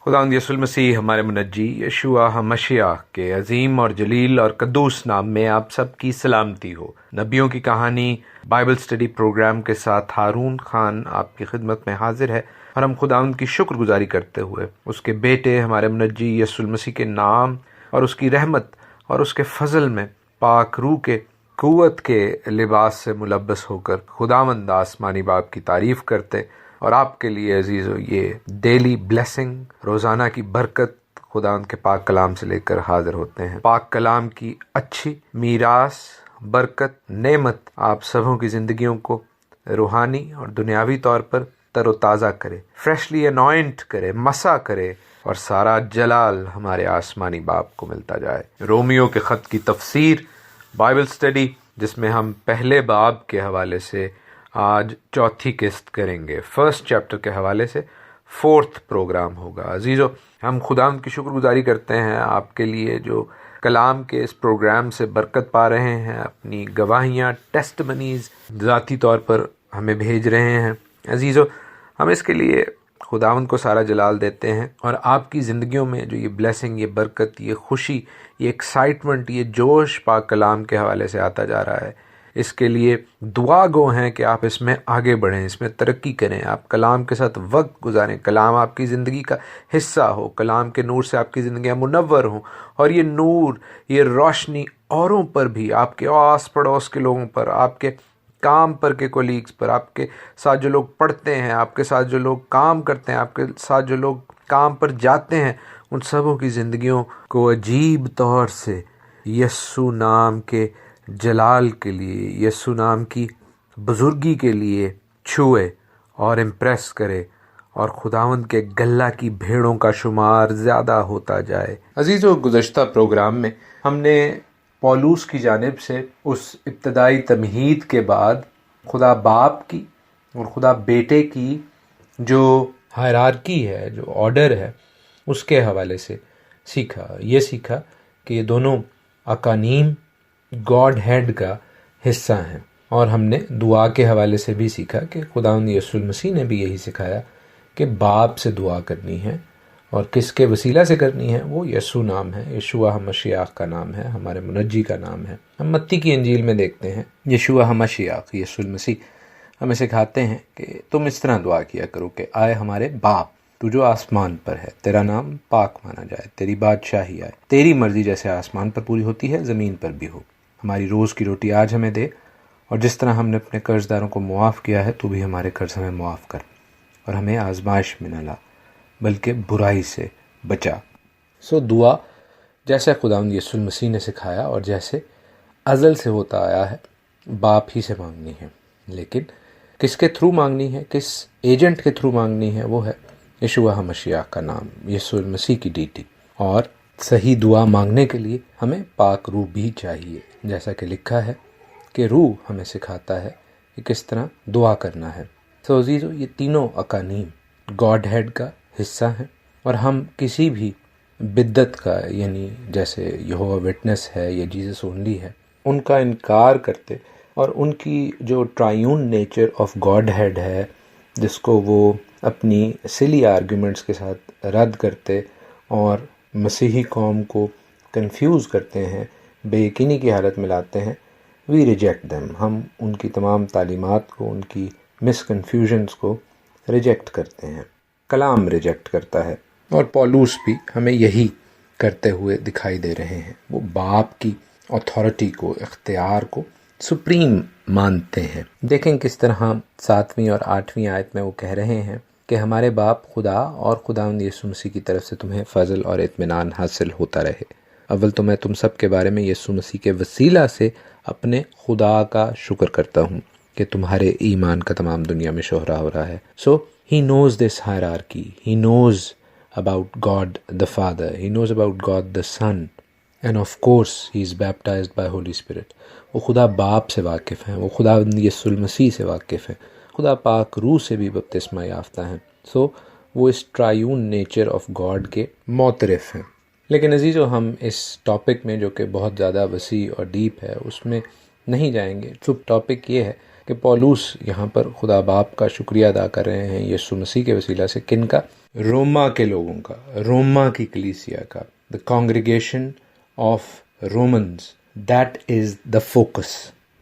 خداوند یسوع المسیح ہمارے منجی یشوع مشیح کے عظیم اور جلیل اور قدوس نام میں آپ سب کی سلامتی ہو۔ نبیوں کی کہانی بائبل سٹڈی پروگرام کے ساتھ ہارون خان آپ کی خدمت میں حاضر ہے، اور ہم خداوند کی شکر گزاری کرتے ہوئے اس کے بیٹے ہمارے منجی یسوع المسیح کے نام اور اس کی رحمت اور اس کے فضل میں پاک روح کے قوت کے لباس سے ملبس ہو کر خداوند آسمانی باپ کی تعریف کرتے اور آپ کے لیے عزیزو یہ ڈیلی بلیسنگ، روزانہ کی برکت خداوند کے پاک کلام سے لے کر حاضر ہوتے ہیں۔ پاک کلام کی اچھی میراث، برکت، نعمت آپ سبوں کی زندگیوں کو روحانی اور دنیاوی طور پر تر و تازہ کرے، فریشلی انوائنٹ کرے، مسا کرے، اور سارا جلال ہمارے آسمانی باپ کو ملتا جائے۔ رومیو کے خط کی تفسیر بائبل سٹڈی، جس میں ہم پہلے باب کے حوالے سے آج چوتھی قسط کریں گے، فرسٹ چیپٹر کے حوالے سے فورتھ پروگرام ہوگا۔ عزیزو، ہم خداوند کی شکر گزاری کرتے ہیں آپ کے لیے جو کلام کے اس پروگرام سے برکت پا رہے ہیں، اپنی گواہیاں، ٹیسٹمنیز ذاتی طور پر ہمیں بھیج رہے ہیں۔ عزیزو، ہم اس کے لیے خداوند کو سارا جلال دیتے ہیں، اور آپ کی زندگیوں میں جو یہ بلیسنگ، یہ برکت، یہ خوشی، یہ ایکسائٹمنٹ، یہ جوش پاک کلام کے حوالے سے آتا جا رہا ہے، اس کے لیے دعا گو ہیں کہ آپ اس میں آگے بڑھیں، اس میں ترقی کریں، آپ کلام کے ساتھ وقت گزاریں، کلام آپ کی زندگی کا حصہ ہو، کلام کے نور سے آپ کی زندگیاں منور ہوں، اور یہ نور، یہ روشنی اوروں پر بھی، آپ کے آس پڑوس کے لوگوں پر، آپ کے کام پر کے کولیگز پر، آپ کے ساتھ جو لوگ پڑھتے ہیں، آپ کے ساتھ جو لوگ کام کرتے ہیں، آپ کے ساتھ جو لوگ کام پر جاتے ہیں، ان سبوں کی زندگیوں کو عجیب طور سے یسوع نام کے جلال کے لیے، یسوع نام کی بزرگی کے لیے چھوئے اور امپریس کرے، اور خداوند کے گلہ کی بھیڑوں کا شمار زیادہ ہوتا جائے۔ عزیزو، گزشتہ پروگرام میں ہم نے پولوس کی جانب سے اس ابتدائی تمہید کے بعد خدا باپ کی اور خدا بیٹے کی جو ہائرارکی ہے، جو آرڈر ہے، اس کے حوالے سے یہ سیکھا کہ یہ دونوں اقانیم گاڈ ہیڈ کا حصہ ہیں، اور ہم نے دعا کے حوالے سے بھی سیکھا کہ خداوند یسوع المسیح نے بھی یہی سکھایا کہ باپ سے دعا کرنی ہے، اور کس کے وسیلہ سے کرنی ہے؟ وہ یسوع نام ہے، یشوع مشیح کا نام ہے، ہمارے منجی کا نام ہے۔ ہم متی کی انجیل میں دیکھتے ہیں یشوع مشیح، یسوع المسیح ہمیں سکھاتے ہیں کہ تم اس طرح دعا کیا کرو کہ آئے ہمارے باپ، تو جو آسمان پر ہے، تیرا نام پاک مانا جائے، تیری بادشاہی آئے، تیری مرضی جیسے آسمان پر پوری ہوتی ہے زمین پر بھی ہو۔ ہماری روز کی روٹی آج ہمیں دے، اور جس طرح ہم نے اپنے قرض داروں کو معاف کیا ہے، تو بھی ہمارے قرض ہمیں معاف کر، اور ہمیں آزمائش میں نہ لا بلکہ برائی سے بچا۔ دعا جیسے خداوند یسوع المسیح نے سکھایا اور جیسے ازل سے ہوتا آیا ہے، باپ ہی سے مانگنی ہے، لیکن کس کے تھرو مانگنی ہے، کس ایجنٹ کے تھرو مانگنی ہے؟ وہ ہے یشوع مشیح کا نام، یسوع المسیح کی ڈیٹی۔ اور صحیح دعا مانگنے کے لیے ہمیں پاک روح بھی چاہیے، جیسا کہ لکھا ہے کہ روح ہمیں سکھاتا ہے کہ کس طرح دعا کرنا ہے۔ عزیزو، یہ تینوں اقانیم گاڈ ہیڈ کا حصہ ہیں، اور ہم کسی بھی بدعت کا، یعنی جیسے یہوہ وٹنس ہے یا جیزس اونلی ہے، ان کا انکار کرتے، اور ان کی جو ٹرائیون نیچر آف گاڈ ہیڈ ہے، جس کو وہ اپنی سلی آرگیومنٹس کے ساتھ رد کرتے اور مسیحی قوم کو کنفیوز کرتے ہیں، بے یقینی کی حالت میں لاتے ہیں، وی ریجیکٹ دیم، ہم ان کی تمام تعلیمات کو، ان کی مس کنفیوژنس کو ریجیکٹ کرتے ہیں، کلام ریجیکٹ کرتا ہے۔ اور پولوس بھی ہمیں یہی کرتے ہوئے دکھائی دے رہے ہیں، وہ باپ کی اتھارٹی کو، اختیار کو سپریم مانتے ہیں۔ دیکھیں کس طرح 7ویں اور 8ویں آیت میں وہ کہہ رہے ہیں کہ ہمارے باپ خدا اور خداوند یسوع مسیح کی طرف سے تمہیں فضل اور اطمینان حاصل ہوتا رہے۔ اول تو میں تم سب کے بارے میں یسوع مسیح کے وسیلہ سے اپنے خدا کا شکر کرتا ہوں کہ تمہارے ایمان کا تمام دنیا میں شہرہ ہو رہا ہے۔ he knows this hierarchy, he knows about God the Father, he knows about God the Son, and of course he is baptized by Holy Spirit۔ وہ خدا باپ سے واقف ہیں، وہ خدا یسوع المسیح سے واقف ہیں، خدا پاک روح سے بھی بپتسمہ یافتہ ہیں، وہ اس ٹرائیون نیچر آف گاڈ کے معترف ہیں۔ لیکن عزیزو، ہم اس ٹاپک میں جو کہ بہت زیادہ وسیع اور ڈیپ ہے، اس میں نہیں جائیں گے۔ ٹاپک یہ ہے کہ پولوس یہاں پر خدا باپ کا شکریہ ادا کر رہے ہیں یسوع مسیح کے وسیلہ سے. کن کا؟ روما کے لوگوں کا، روما کی کلیسیا کا. The congregation of Romans, that is the focus.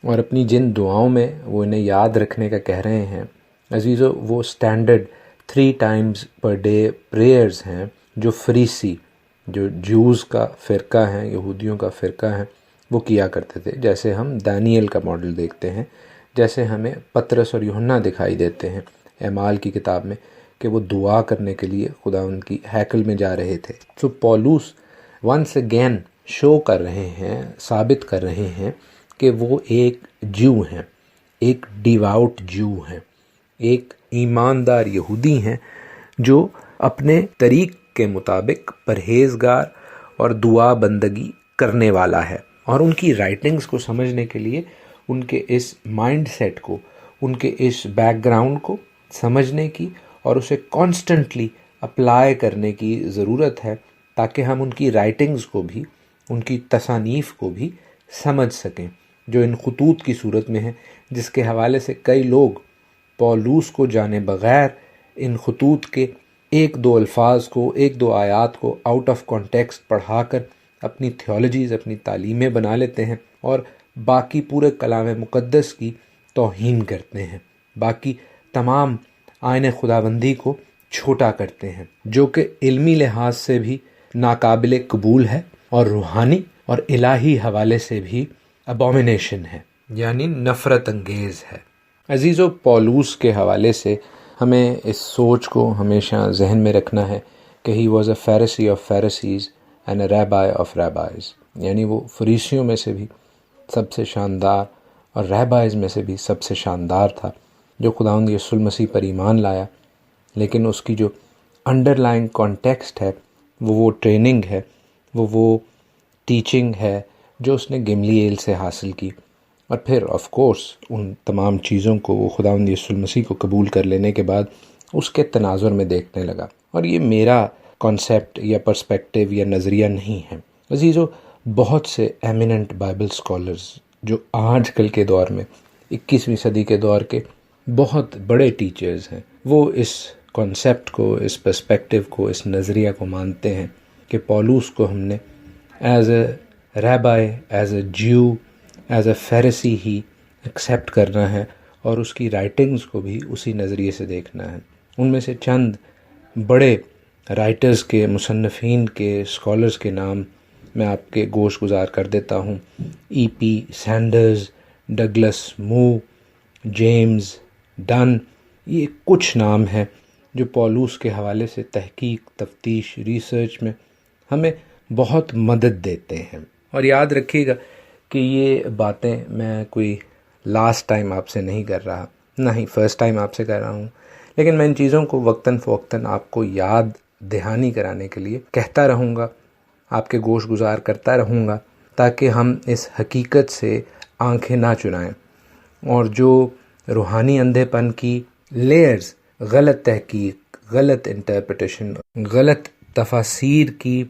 اور اپنی جن دعاؤں میں وہ انہیں یاد رکھنے کا کہہ رہے ہیں عزیزو، وہ standard 3 times per day prayers ہیں جو فریسی، جو جوز کا فرقہ ہیں، یہودیوں کا فرقہ ہیں، وہ کیا کرتے تھے. جیسے ہم دانیل کا ماڈل دیکھتے ہیں، جیسے ہمیں پطرس اور یوحنا دکھائی دیتے ہیں اعمال کی کتاب میں کہ وہ دعا کرنے کے لیے خدا ان کی ہیکل میں جا رہے تھے. سو پولوس ونس اگین شو کر رہے ہیں، ثابت کر رہے ہیں کہ وہ ایک جو ہیں، ایک ڈیواؤٹ جو ہیں، ایک ایماندار یہودی ہیں جو اپنے طریق کے مطابق پرہیزگار اور دعا بندگی کرنے والا ہے. اور ان کی رائٹنگز کو سمجھنے کے لیے ان کے اس مائنڈ سیٹ کو، ان کے اس بیک گراؤنڈ کو سمجھنے کی اور اسے کانسٹنٹلی اپلائی کرنے کی ضرورت ہے، تاکہ ہم ان کی رائٹنگز کو بھی، ان کی تصانیف کو بھی سمجھ سکیں، جو ان خطوط کی صورت میں ہیں، جس کے حوالے سے کئی لوگ پولوس کو جانے بغیر ان خطوط کے 1-2 الفاظ کو، 1-2 آیات کو آؤٹ آف کانٹیکسٹ پڑھا کر اپنی تھیولوجیز، اپنی تعلیمیں بنا لیتے ہیں اور باقی پورے کلام مقدس کی توہین کرتے ہیں، باقی تمام آئین خداوندی کو چھوٹا کرتے ہیں، جو کہ علمی لحاظ سے بھی ناقابل قبول ہے اور روحانی اور الہی حوالے سے بھی ابومینیشن ہے، یعنی نفرت انگیز ہے. عزیزو، پولوس کے حوالے سے ہمیں اس سوچ کو ہمیشہ ذہن میں رکھنا ہے کہ he was a Pharisee of Pharisees and a rabbi of rabbis, یعنی وہ فریسیوں میں سے بھی سب سے شاندار اور ریبائز میں سے بھی سب سے شاندار تھا، جو خداوند یسوع المسیح پر ایمان لایا، لیکن اس کی جو انڈر لائن کانٹیکسٹ ہے وہ ٹریننگ ہے، وہ ٹیچنگ ہے جو اس نے گملیل سے حاصل کی، اور پھر آف کورس ان تمام چیزوں کو وہ خداوند یسوع المسیح کو قبول کر لینے کے بعد اس کے تناظر میں دیکھنے لگا. اور یہ میرا کانسیپٹ یا پرسپیکٹیو یا نظریہ نہیں ہے عزیزو. بہت سے ایمیننٹ بائبل اسکالرز جو آج کل کے دور میں 21ویں صدی کے دور کے بہت بڑے ٹیچرز ہیں، وہ اس کانسیپٹ کو، اس پرسپیکٹیو کو، اس نظریہ کو مانتے ہیں کہ پولوس کو ہم نے as a rabbi, as a Jew, as a Pharisee ہی ایکسیپٹ کرنا ہے، اور اس کی رائٹنگز کو بھی اسی نظریے سے دیکھنا ہے. ان میں سے چند بڑے رائٹرز کے، مصنفین کے، اسکالرز کے نام میں آپ کے گوش گزار کر دیتا ہوں. EP سینڈرز، ڈگلس مو، جیمز ڈن، یہ کچھ نام ہیں جو پولوس کے حوالے سے تحقیق، تفتیش، ریسرچ میں ہمیں بہت مدد دیتے ہیں. اور یاد رکھیے گا کہ یہ باتیں میں کوئی لاسٹ ٹائم آپ سے نہیں کر رہا، نہ ہی فرسٹ ٹائم آپ سے کر رہا ہوں، لیکن میں ان چیزوں کو وقتاً فوقتاً آپ کو یاد دہانی کرانے کے لیے کہتا رہوں گا، آپ کے گوش گزار کرتا رہوں گا، تاکہ ہم اس حقیقت سے آنکھیں نہ چرائیں، اور جو روحانی اندھے پن کی لیئرز، غلط تحقیق، غلط انٹرپریٹیشن، غلط تفاسیر کی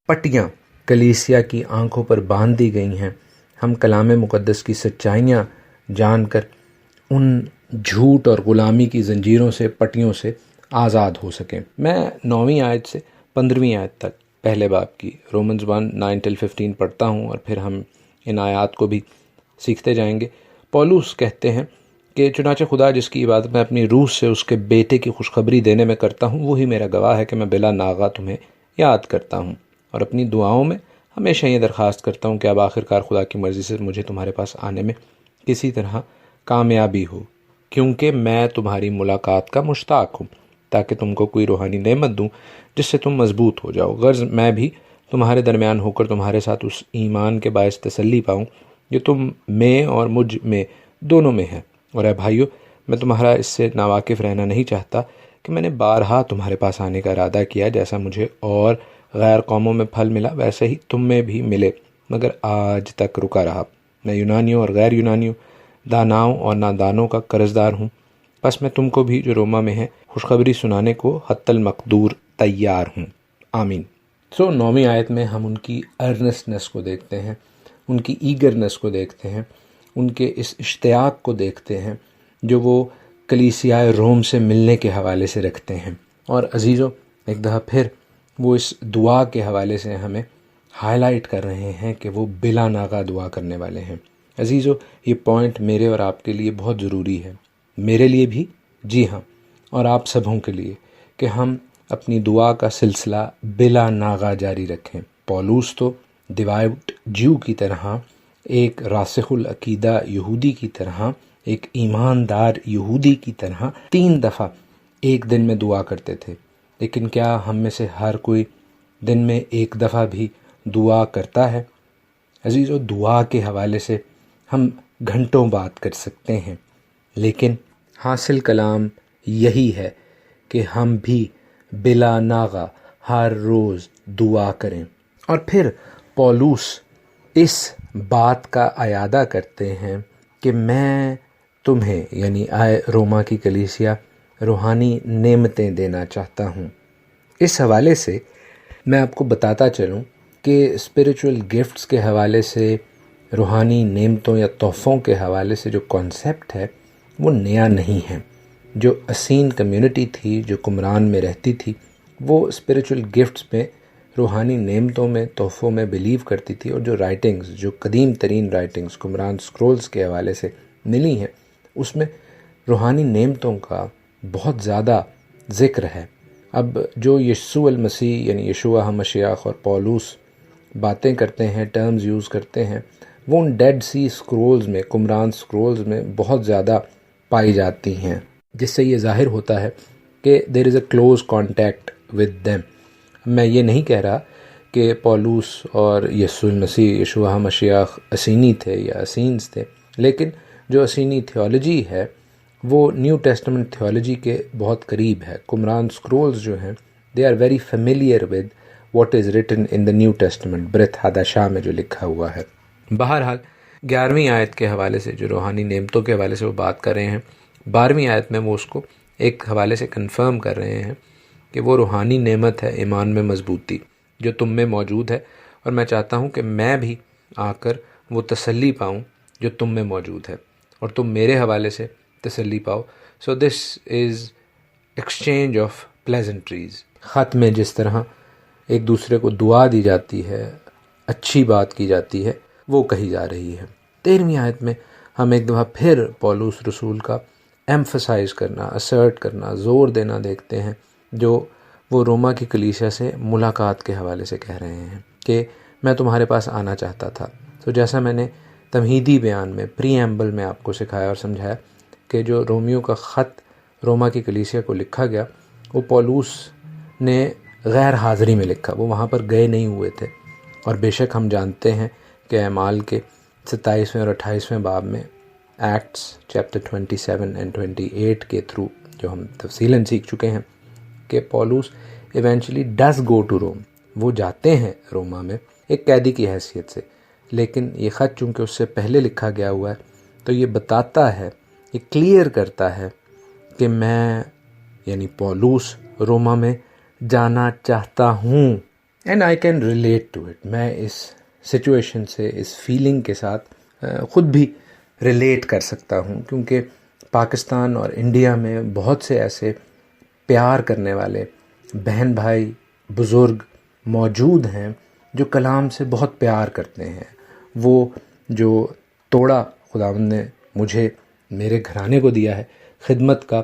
پٹیاں کلیسیا کی آنکھوں پر باندھ دی گئی ہیں، ہم کلام مقدس کی سچائیاں جان کر ان جھوٹ اور غلامی کی زنجیروں سے، پٹیوں سے آزاد ہو سکیں. میں 9ویں آیت سے 15ویں آیت تک پہلے باب کی رومنز 1:9-15 پڑھتا ہوں، اور پھر ہم ان آیات کو بھی سیکھتے جائیں گے. پولوس کہتے ہیں کہ چنانچہ خدا جس کی عبادت میں اپنی روح سے اس کے بیٹے کی خوشخبری دینے میں کرتا ہوں، وہی میرا گواہ ہے کہ میں بلا ناغہ تمہیں یاد کرتا ہوں، اور اپنی دعاؤں میں ہمیشہ یہ درخواست کرتا ہوں کہ اب آخرکار خدا کی مرضی سے مجھے تمہارے پاس آنے میں کسی طرح کامیابی ہو، کیونکہ میں تمہاری ملاقات کا مشتاق ہوں، تاکہ تم کو کوئی روحانی نعمت دوں جس سے تم مضبوط ہو جاؤ، غرض میں بھی تمہارے درمیان ہو کر تمہارے ساتھ اس ایمان کے باعث تسلی پاؤں جو تم میں اور مجھ میں دونوں میں ہے. اور اے بھائیو، میں تمہارا اس سے ناواقف رہنا نہیں چاہتا کہ میں نے بارہا تمہارے پاس آنے کا ارادہ کیا، جیسا مجھے اور غیر قوموں میں پھل ملا ویسے ہی تم میں بھی ملے، مگر آج تک رکا رہا. میں یونانیوں اور غیر یونانیوں، داناؤں اور نادانوں کا قرضدار ہوں، بس میں تم کو بھی جو روما میں ہے خوشخبری سنانے کو حتی المقدور تیار ہوں. آمین. 9ویں آیت میں ہم ان کی ارنسٹنس کو دیکھتے ہیں، ان کی ایگرنس کو دیکھتے ہیں، ان کے اس اشتیاق کو دیکھتے ہیں جو وہ کلیسیائے روم سے ملنے کے حوالے سے رکھتے ہیں۔ اور عزیزو، ایک دفعہ پھر وہ اس دعا کے حوالے سے ہمیں ہائی لائٹ کر رہے ہیں کہ وہ بلا ناغہ دعا کرنے والے ہیں۔ عزیزو، یہ پوائنٹ میرے اور آپ کے لیے بہت ضروری ہے، میرے لیے بھی، جی ہاں، اور آپ سبھوں کے لیے، کہ ہم اپنی دعا کا سلسلہ بلا ناغہ جاری رکھیں۔ پولوس تو ڈیوائٹ جیو کی طرح، ایک راسخ العقیدہ یہودی کی طرح، ایک ایماندار یہودی کی طرح 3 دفعہ ایک دن میں دعا کرتے تھے، لیکن کیا ہم میں سے ہر کوئی دن میں 1 دفعہ بھی دعا کرتا ہے؟ عزیزو، دعا کے حوالے سے ہم گھنٹوں بات کر سکتے ہیں، لیکن حاصل کلام یہی ہے کہ ہم بھی بلا ناغہ ہر روز دعا کریں۔ اور پھر پولوس اس بات کا اعادہ کرتے ہیں کہ میں تمہیں، یعنی روما کی کلیسیا، روحانی نعمتیں دینا چاہتا ہوں۔ اس حوالے سے میں آپ کو بتاتا چلوں کہ اسپریچول گفٹس کے حوالے سے، روحانی نعمتوں یا تحفوں کے حوالے سے جو کانسیپٹ ہے وہ نیا نہیں ہے۔ جو اسین کمیونٹی تھی، جو قمران میں رہتی تھی، وہ اسپریچول گفٹس میں، روحانی نعمتوں میں، تحفوں میں بلیو کرتی تھی، اور جو رائٹنگز، جو قدیم ترین رائٹنگز قمران سکرولز کے حوالے سے ملی ہیں، اس میں روحانی نعمتوں کا بہت زیادہ ذکر ہے۔ اب جو یسوع المسیح یعنی یشوع ہمشیاخ اور پولوس باتیں کرتے ہیں، ٹرمز یوز کرتے ہیں، وہ ان ڈیڈ سی سکرولز میں، قمران سکرولز میں بہت زیادہ پائی جاتی ہیں، جس سے یہ ظاہر ہوتا ہے کہ دیر از a close contact with them. میں یہ نہیں کہہ رہا کہ پولوس اور یسوع المسیح، یشوع مشیاخ اسینی تھے یا اسینز تھے، لیکن جو اسینی تھیولوجی ہے وہ نیو ٹیسٹمنٹ تھیولوجی کے بہت قریب ہے۔ قمران سکرولز جو ہیں، they are very familiar with what is written in the New Testament, برتھ حداشاہ میں جو لکھا ہوا ہے۔ بہرحال 11ویں آیت کے حوالے سے، جو روحانی نعمتوں کے حوالے سے وہ بات کر رہے ہیں، 12ویں آیت میں وہ اس کو ایک حوالے سے کنفرم کر رہے ہیں کہ وہ روحانی نعمت ہے ایمان میں مضبوطی، جو تم میں موجود ہے، اور میں چاہتا ہوں کہ میں بھی آ کر وہ تسلی پاؤں جو تم میں موجود ہے، اور تم میرے حوالے سے تسلی پاؤ۔ سو دس از ایکسچینج آف پلیزنٹریز۔ خط میں جس طرح ایک دوسرے کو دعا دی جاتی ہے، اچھی بات کی جاتی ہے، وہ کہی جا رہی ہے۔ 13ویں آیت میں ہم ایک دفعہ پھر پولوس رسول کا ایمفسائز کرنا، اسرٹ کرنا، زور دینا دیکھتے ہیں، جو وہ روما کی کلیسیا سے ملاقات کے حوالے سے کہہ رہے ہیں کہ میں تمہارے پاس آنا چاہتا تھا۔ تو جیسا میں نے تمہیدی بیان میں، پری ایمبل میں آپ کو سکھایا اور سمجھایا کہ جو رومیو کا خط روما کی کلیسیا کو لکھا گیا، وہ پولوس نے غیر حاضری میں لکھا، وہ وہاں پر گئے نہیں ہوئے تھے۔ اور بے شک ہم جانتے ہیں کہ اعمال کے 27ویں اور 28ویں باب میں، ایکٹس چیپٹر 27 اینڈ 28 کے تھرو جو ہم تفصیلاً سیکھ چکے ہیں کہ پولوس eventually does go to room, وہ جاتے ہیں روما میں ایک قیدی کی حیثیت سے، لیکن یہ خط چونکہ اس سے پہلے لکھا گیا ہوا ہے، تو یہ بتاتا ہے، یہ کلیئر کرتا ہے کہ میں یعنی پولوس روما میں جانا چاہتا ہوں، and I can relate to it. میں اس سچویشن سے، اس فیلنگ کے ساتھ خود بھی ریلیٹ کر سکتا ہوں، کیونکہ پاکستان اور انڈیا میں بہت سے ایسے پیار کرنے والے بہن بھائی، بزرگ موجود ہیں جو کلام سے بہت پیار کرتے ہیں۔ وہ جو توڑا خداوند نے مجھے، میرے گھرانے کو دیا ہے، خدمت کا،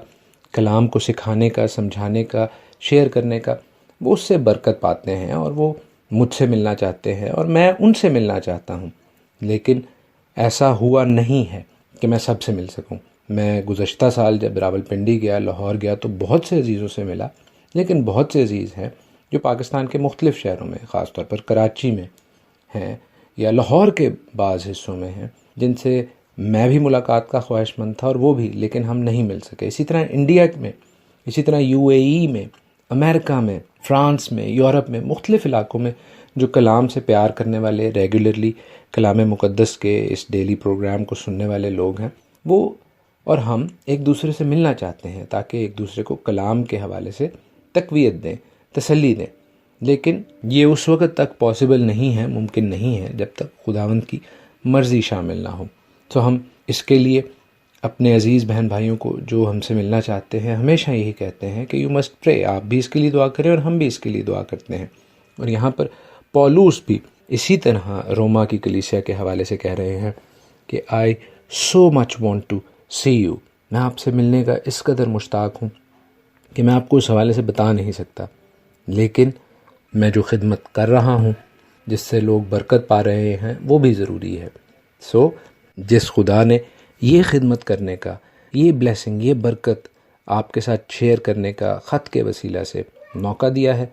کلام کو سکھانے کا، سمجھانے کا، شیئر کرنے کا، وہ اس سے برکت پاتے ہیں، اور وہ مجھ سے ملنا چاہتے ہیں، اور میں ان سے ملنا چاہتا ہوں۔ لیکن ایسا ہوا نہیں ہے کہ میں سب سے مل سکوں۔ میں گزشتہ سال جب راولپنڈی گیا، لاہور گیا، تو بہت سے عزیزوں سے ملا، لیکن بہت سے عزیز ہیں جو پاکستان کے مختلف شہروں میں، خاص طور پر کراچی میں ہیں، یا لاہور کے بعض حصوں میں ہیں، جن سے میں بھی ملاقات کا خواہش مند تھا اور وہ بھی، لیکن ہم نہیں مل سکے۔ اسی طرح انڈیا میں، اسی طرح UAE میں، امریکہ میں، فرانس میں، یورپ میں، مختلف علاقوں میں جو کلام سے پیار کرنے والے، ریگولرلی کلام مقدس کے اس ڈیلی پروگرام کو سننے والے لوگ ہیں، وہ اور ہم ایک دوسرے سے ملنا چاہتے ہیں تاکہ ایک دوسرے کو کلام کے حوالے سے تقویت دیں، تسلی دیں۔ لیکن یہ اس وقت تک پاسبل نہیں ہے، ممکن نہیں ہے، جب تک خداوند کی مرضی شامل نہ ہو۔ تو ہم اس کے لیے اپنے عزیز بہن بھائیوں کو جو ہم سے ملنا چاہتے ہیں ہمیشہ یہی کہتے ہیں کہ یو مسٹ پرے، آپ بھی اس کے لیے دعا کریں اور ہم بھی اس کے لیے دعا کرتے ہیں۔ اور یہاں پر پولوس بھی اسی طرح روما کی کلیسیا کے حوالے سے کہہ رہے ہیں کہ آئی سو مچ وانٹ ٹو سی یو، میں آپ سے ملنے کا اس قدر مشتاق ہوں کہ میں آپ کو اس حوالے سے بتا نہیں سکتا، لیکن میں جو خدمت کر رہا ہوں جس سے لوگ برکت پا رہے ہیں وہ بھی ضروری ہے۔ سو جس خدا نے یہ خدمت کرنے کا، یہ بلیسنگ، یہ برکت آپ کے ساتھ شیئر کرنے کا خط کے وسیلہ سے موقع دیا ہے،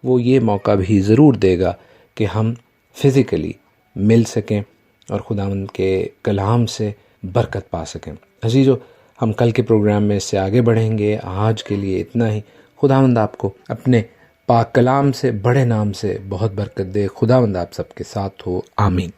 وہ یہ موقع بھی ضرور دے گا کہ ہم فزیکلی مل سکیں اور خداوند کے کلام سے برکت پا سکیں۔ عزیزو، ہم کل کے پروگرام میں اس سے آگے بڑھیں گے۔ آج کے لیے اتنا ہی۔ خداوند آپ کو اپنے پاک کلام سے، بڑے نام سے بہت برکت دے۔ خداوند آپ سب کے ساتھ ہو، آمین۔